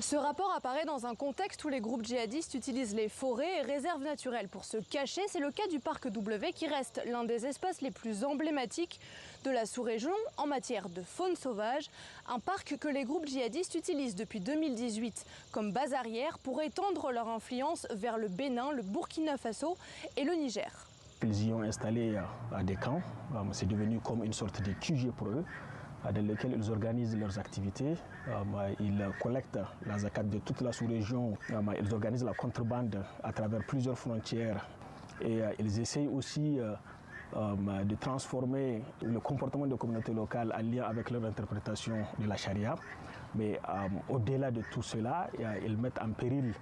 Ce rapport apparaît dans un contexte où les groupes djihadistes utilisent les forêts et réserves naturelles pour se cacher. C'est le cas du parc W qui reste l'un des espaces les plus emblématiques de la sous-région en matière de faune sauvage. Un parc que les groupes djihadistes utilisent depuis 2018 comme base arrière pour étendre leur influence vers le Bénin, le Burkina Faso et le Niger. Ils y ont installé des camps. C'est devenu comme une sorte de QG pour eux, dans lesquels ils organisent leurs activités. Ils collectent la zakat de toute la sous-région. Ils organisent la contrebande à travers plusieurs frontières. Et ils essayent aussi de transformer le comportement des communautés locales en lien avec leur interprétation de la charia. Mais au-delà de tout cela, ils mettent en péril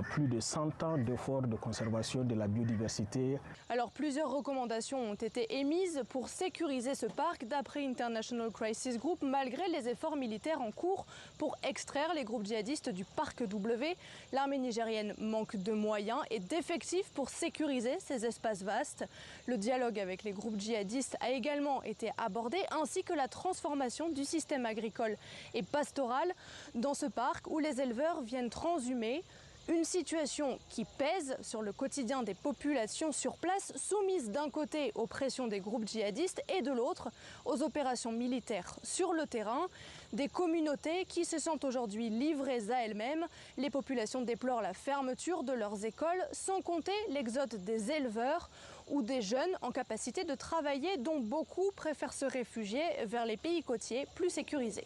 plus de 100 ans d'efforts de conservation de la biodiversité. Alors plusieurs recommandations ont été émises pour sécuriser ce parc d'après International Crisis Group malgré les efforts militaires en cours pour extraire les groupes djihadistes du parc W. L'armée nigérienne manque de moyens et d'effectifs pour sécuriser ces espaces vastes. Le dialogue avec les groupes djihadistes a également été abordé ainsi que la transformation du système agricole et pastoral dans ce parc où les éleveurs viennent transhumer. Une situation qui pèse sur le quotidien des populations sur place, soumises d'un côté aux pressions des groupes djihadistes et de l'autre aux opérations militaires sur le terrain. Des communautés qui se sentent aujourd'hui livrées à elles-mêmes. Les populations déplorent la fermeture de leurs écoles, sans compter l'exode des éleveurs ou des jeunes en capacité de travailler, dont beaucoup préfèrent se réfugier vers les pays côtiers plus sécurisés.